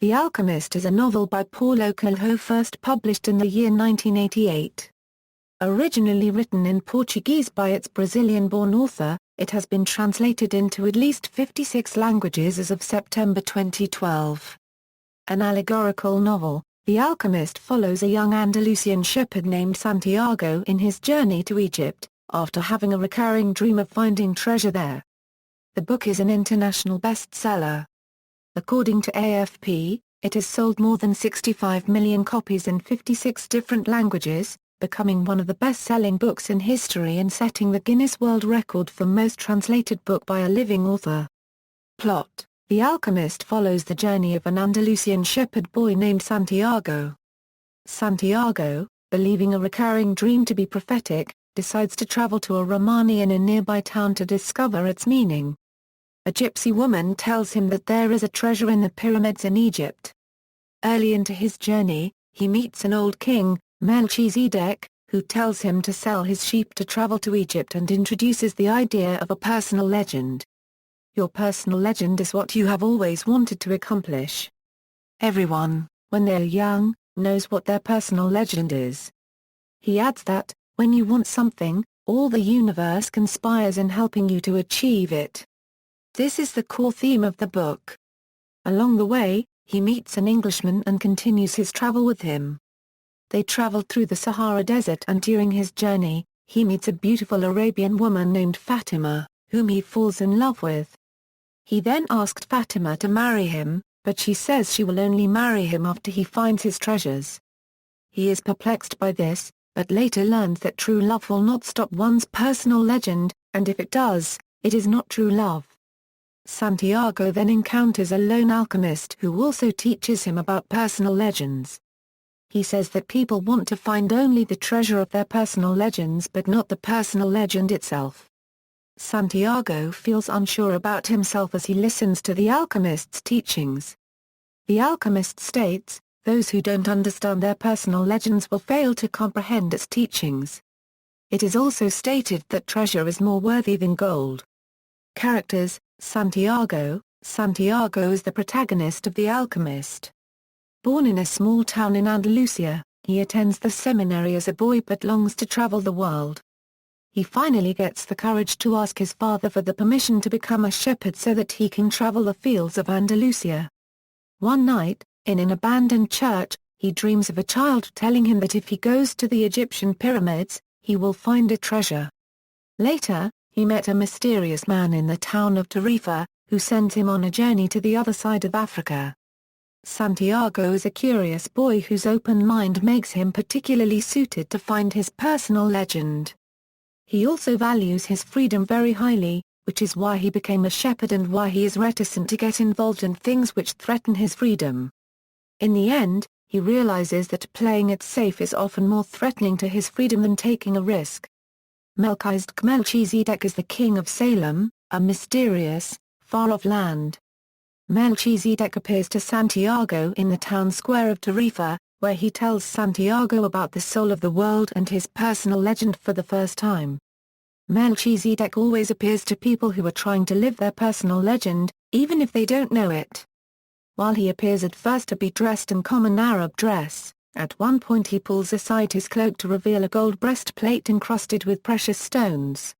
The Alchemist is a novel by Paulo Coelho first published in the year 1988. Originally written in Portuguese by its Brazilian-born author, it has been translated into at least 56 languages as of September 2012. An allegorical novel, The Alchemist follows a young Andalusian shepherd named Santiago in his journey to Egypt, after having a recurring dream of finding treasure there. The book is an international bestseller. According to AFP, it has sold more than 65 million copies in 56 different languages, becoming one of the best-selling books in history and setting the Guinness World Record for most translated book by a living author. Plot: The Alchemist follows the journey of an Andalusian shepherd boy named Santiago. Santiago, believing a recurring dream to be prophetic, decides to travel to a Romani in a nearby town to discover its meaning. A gypsy woman tells him that there is a treasure in the pyramids in Egypt. Early into his journey, he meets an old king, Melchizedek, who tells him to sell his sheep to travel to Egypt and introduces the idea of a personal legend. Your personal legend is what you have always wanted to accomplish. Everyone, when they're young, knows what their personal legend is. He adds that, when you want something, all the universe conspires in helping you to achieve it. This is the core theme of the book. Along the way, he meets an Englishman and continues his travel with him. They travel through the Sahara Desert and during his journey, he meets a beautiful Arabian woman named Fatima, whom he falls in love with. He then asked Fatima to marry him, but she says she will only marry him after he finds his treasures. He is perplexed by this, but later learns that true love will not stop one's personal legend, and if it does, it is not true love. Santiago then encounters a lone alchemist who also teaches him about personal legends. He says that people want to find only the treasure of their personal legends but not the personal legend itself. Santiago feels unsure about himself as he listens to the alchemist's teachings. The alchemist states, those who don't understand their personal legends will fail to comprehend its teachings. It is also stated that treasure is more worthy than gold. Characters: Santiago is the protagonist of The Alchemist. Born in a small town in Andalusia, he attends the seminary as a boy but longs to travel the world. He finally gets the courage to ask his father for the permission to become a shepherd so that he can travel the fields of Andalusia. One night, in an abandoned church, he dreams of a child telling him that if he goes to the Egyptian pyramids, he will find a treasure. Later, he met a mysterious man in the town of Tarifa, who sends him on a journey to the other side of Africa. Santiago is a curious boy whose open mind makes him particularly suited to find his personal legend. He also values his freedom very highly, which is why he became a shepherd and why he is reticent to get involved in things which threaten his freedom. In the end, he realizes that playing it safe is often more threatening to his freedom than taking a risk. Melchizedek is the king of Salem, a mysterious, far-off land. Melchizedek appears to Santiago in the town square of Tarifa, where he tells Santiago about the soul of the world and his personal legend for the first time. Melchizedek always appears to people who are trying to live their personal legend, even if they don't know it. While he appears at first to be dressed in common Arab dress, at one point he pulls aside his cloak to reveal a gold breastplate encrusted with precious stones.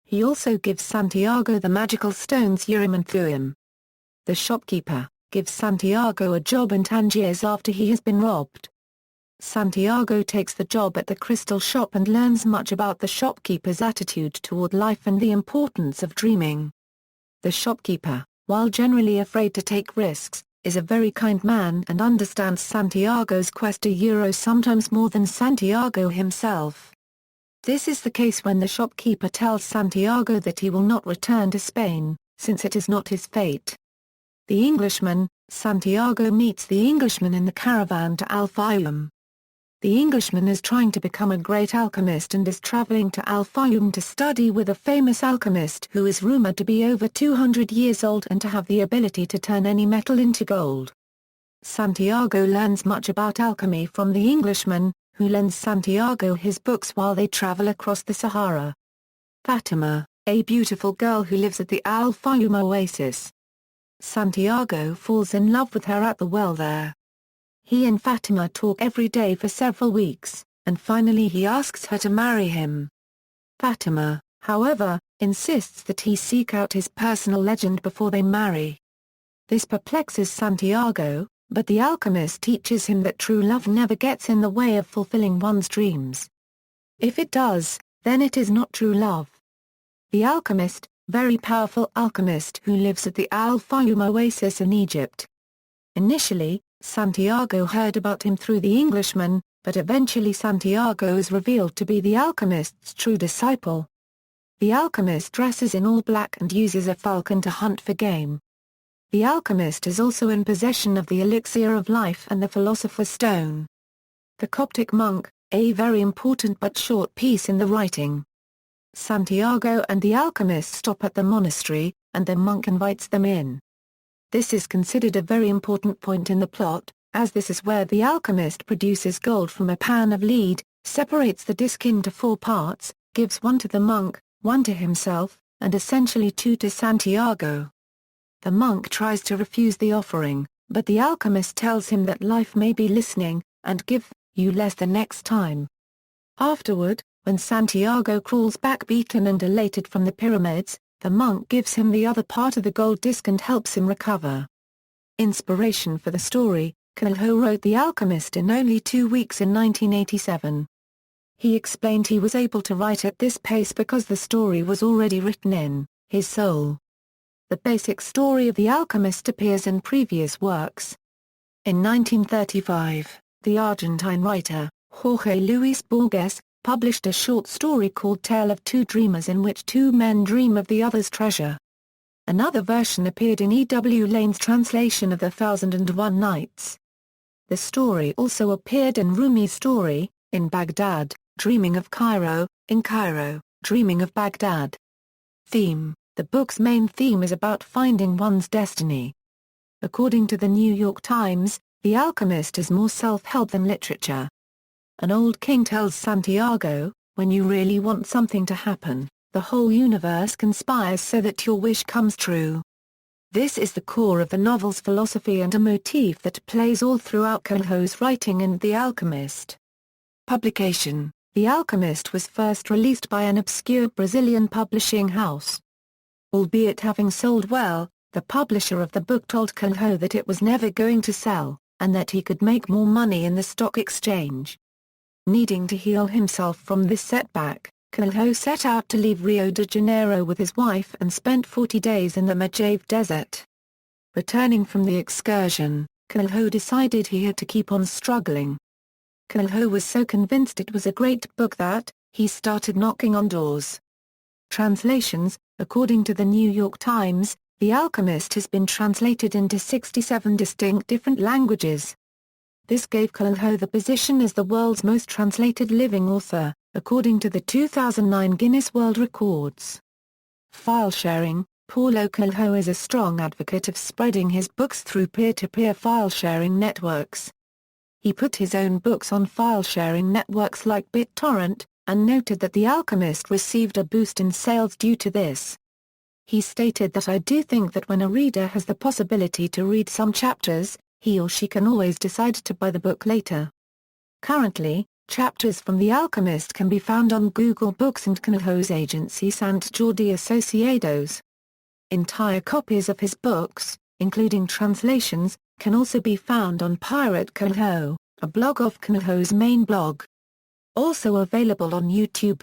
He also gives Santiago the magical stones Urim and Thummim. The shopkeeper gives Santiago a job in Tangiers after he has been robbed. Santiago takes the job at the crystal shop and learns much about the shopkeeper's attitude toward life and the importance of dreaming. The shopkeeper, while generally afraid to take risks, is a very kind man and understands Santiago's quest to Euro sometimes more than Santiago himself. This is the case when the shopkeeper tells Santiago that he will not return to Spain, since it is not his fate. The Englishman: Santiago meets the Englishman in the caravan to Al-Fayoum. The Englishman is trying to become a great alchemist and is traveling to Al-Fayoum to study with a famous alchemist who is rumored to be over 200 years old and to have the ability to turn any metal into gold. Santiago learns much about alchemy from the Englishman, who lends Santiago his books while they travel across the Sahara. Fatima, a beautiful girl who lives at the Al-Fayoum oasis. Santiago falls in love with her at the well there. He and Fatima talk every day for several weeks, and finally he asks her to marry him. Fatima, however, insists that he seek out his personal legend before they marry. This perplexes Santiago, but the alchemist teaches him that true love never gets in the way of fulfilling one's dreams. If it does, then it is not true love. The alchemist, very powerful alchemist who lives at the Al-Fayoum oasis in Egypt. Initially, Santiago heard about him through the Englishman, but eventually Santiago is revealed to be the alchemist's true disciple. The alchemist dresses in all black and uses a falcon to hunt for game. The alchemist is also in possession of the elixir of life and the philosopher's stone. The Coptic monk, a very important but short piece in the writing. Santiago and the alchemist stop at the monastery, and the monk invites them in. This is considered a very important point in the plot, as this is where the alchemist produces gold from a pan of lead, separates the disc into 4 parts, gives one to the monk, one to himself, and essentially 2 to Santiago. The monk tries to refuse the offering, but the alchemist tells him that life may be listening, and give you less the next time. Afterward, when Santiago crawls back beaten and elated from the pyramids, the monk gives him the other part of the gold disc and helps him recover. Inspiration for the story: Coelho wrote The Alchemist in only 2 weeks in 1987. He explained he was able to write at this pace because the story was already written in his soul. The basic story of The Alchemist appears in previous works. In 1935, the Argentine writer, Jorge Luis Borges, published a short story called Tale of Two Dreamers in which 2 men dream of the other's treasure. Another version appeared in E. W. Lane's translation of The 1001 Nights. The story also appeared in Rumi's story, In Baghdad, Dreaming of Cairo, In Cairo, Dreaming of Baghdad. Theme: the book's main theme is about finding one's destiny. According to the New York Times, The Alchemist is more self-help than literature. An old king tells Santiago, when you really want something to happen, the whole universe conspires so that your wish comes true. This is the core of the novel's philosophy and a motif that plays all throughout Coelho's writing in The Alchemist. Publication: The Alchemist was first released by an obscure Brazilian publishing house. Albeit having sold well, the publisher of the book told Coelho that it was never going to sell, and that he could make more money in the stock exchange. Needing to heal himself from this setback, Coelho set out to leave Rio de Janeiro with his wife and spent 40 days in the Mojave Desert. Returning from the excursion, Coelho decided he had to keep on struggling. Coelho was so convinced it was a great book that he started knocking on doors. Translations: according to the New York Times, The Alchemist has been translated into 67 distinct different languages. This gave Coelho the position as the world's most translated living author, according to the 2009 Guinness World Records. File sharing: Paulo Coelho is a strong advocate of spreading his books through peer-to-peer file sharing networks. He put his own books on file sharing networks like BitTorrent, and noted that The Alchemist received a boost in sales due to this. He stated that I do think that when a reader has the possibility to read some chapters, he or she can always decide to buy the book later. Currently, chapters from The Alchemist can be found on Google Books and Coelho's agency Sant Jordi Associados. Entire copies of his books, including translations, can also be found on Pirate Coelho, a blog of Coelho's main blog. Also available on YouTube.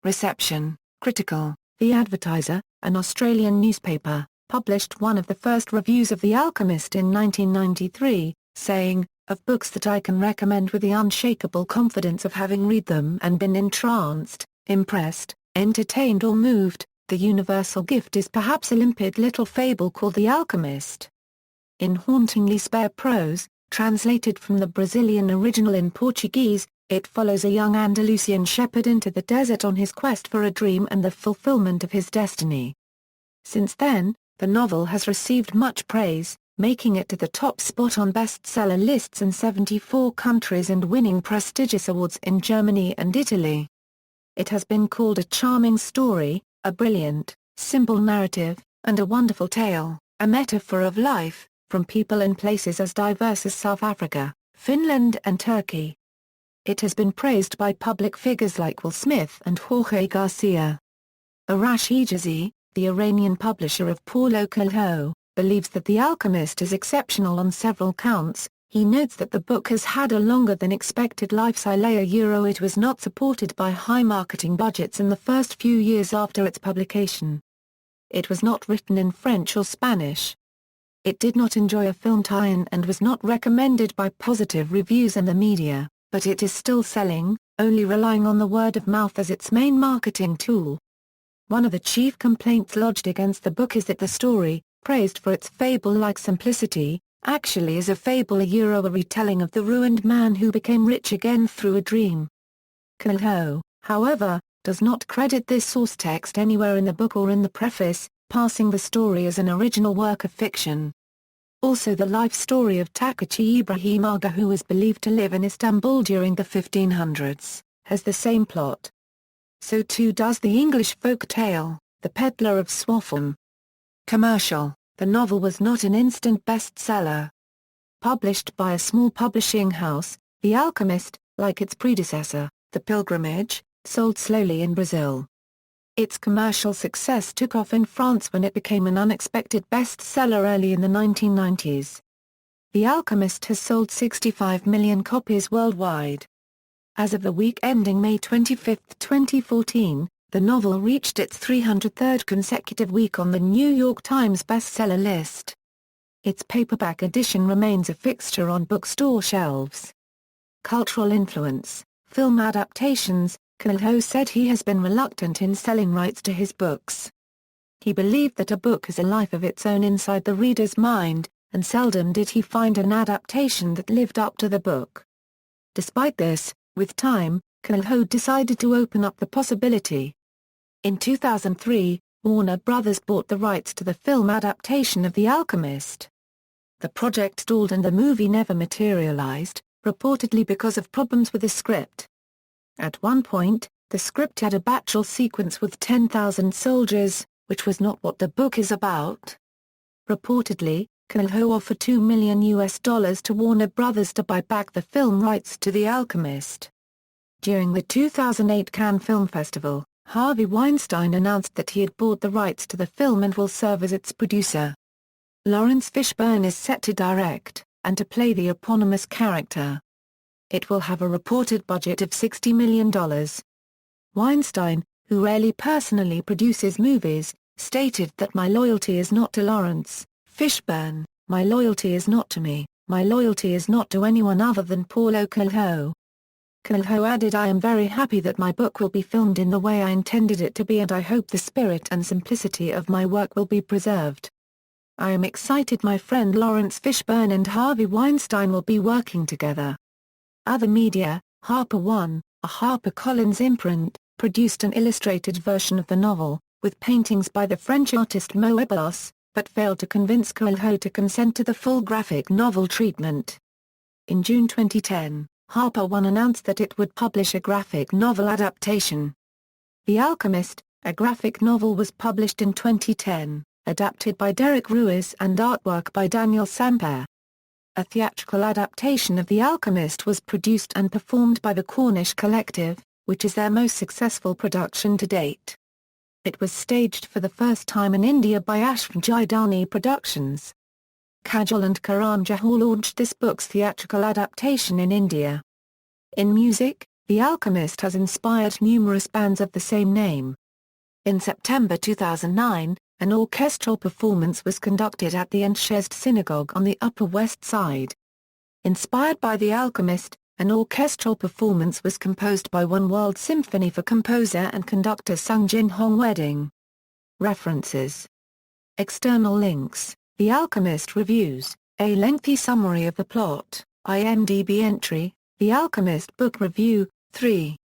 Reception: critical. The Advertiser, an Australian newspaper, published one of the first reviews of The Alchemist in 1993, saying, "Of books that I can recommend with the unshakable confidence of having read them and been entranced, impressed, entertained or moved, the universal gift is perhaps a limpid little fable called The Alchemist." In hauntingly spare prose, translated from the Brazilian original in Portuguese, it follows a young Andalusian shepherd into the desert on his quest for a dream and the fulfillment of his destiny. Since then, the novel has received much praise, making it to the top spot on bestseller lists in 74 countries and winning prestigious awards in Germany and Italy. It has been called a charming story, a brilliant, simple narrative, and a wonderful tale. a metaphor of life, from people in places as diverse as South Africa, Finland and Turkey. It has been praised by public figures like Will Smith and Jorge Garcia. Arash Hijazi, the Iranian publisher of Paulo Coelho, believes that The Alchemist is exceptional on several counts. He notes that the book has had a longer than expected life. It was not supported by high marketing budgets in the first few years after its publication. It was not written in French or Spanish. It did not enjoy a film tie-in and was not recommended by positive reviews in the media, but it is still selling, only relying on the word of mouth as its main marketing tool. One of the chief complaints lodged against the book is that the story, praised for its fable-like simplicity, actually is a fable, a retelling of the ruined man who became rich again through a dream. Coelho, however, does not credit this source text anywhere in the book or in the preface, passing the story as an original work of fiction. Also, the life story of Takachi Ibrahim Aga, who is believed to live in Istanbul during the 1500s, has the same plot. So too does the English folk tale, The Peddler of Swaffham. Commercial: the novel was not an instant bestseller. Published by a small publishing house, The Alchemist, like its predecessor, The Pilgrimage, sold slowly in Brazil. Its commercial success took off in France when it became an unexpected bestseller early in the 1990s. The Alchemist has sold 65 million copies worldwide. As of the week ending May 25, 2014, the novel reached its 303rd consecutive week on the New York Times bestseller list. Its paperback edition remains a fixture on bookstore shelves. Cultural influence: film adaptations. Coelho said he has been reluctant in selling rights to his books. He believed that a book has a life of its own inside the reader's mind, and seldom did he find an adaptation that lived up to the book. Despite this, with time, Coelho decided to open up the possibility. In 2003, Warner Brothers bought the rights to the film adaptation of The Alchemist. The project stalled and the movie never materialized, reportedly because of problems with the script. At one point, the script had a battle sequence with 10,000 soldiers, which was not what the book is about. Reportedly, Coelho offered $2 million to Warner Brothers to buy back the film rights to The Alchemist. During the 2008 Cannes Film Festival, Harvey Weinstein announced that he had bought the rights to the film and will serve as its producer. Lawrence Fishburne is set to direct, and to play the eponymous character. It will have a reported budget of $60 million. Weinstein, who rarely personally produces movies, stated that "My loyalty is not to Lawrence Fishburne, my loyalty is not to me, my loyalty is not to anyone other than Paulo Coelho." Coelho added, "I am very happy that my book will be filmed in the way I intended it to be, and I hope the spirit and simplicity of my work will be preserved. I am excited my friend Lawrence Fishburne and Harvey Weinstein will be working together." Other media: HarperOne, a HarperCollins imprint, produced an illustrated version of the novel, with paintings by the French artist Moebius, but failed to convince Coelho to consent to the full graphic novel treatment. In June 2010, HarperOne announced that it would publish a graphic novel adaptation. The Alchemist, a graphic novel, was published in 2010, adapted by Derek Ruiz and artwork by Daniel Samper. A theatrical adaptation of The Alchemist was produced and performed by the Cornish Collective, which is their most successful production to date. It was staged for the first time in India by Ashvajidani Productions. Kajol and Karan Johar launched this book's theatrical adaptation in India. In music, The Alchemist has inspired numerous bands of the same name. In September 2009, an orchestral performance was conducted at the Enshest Synagogue on the Upper West Side. Inspired by The Alchemist, an orchestral performance was composed by One World Symphony for composer and conductor Sung Jin Hong Wedding. References. External links: The Alchemist Reviews, a lengthy summary of the plot, IMDb entry, The Alchemist Book Review, 3.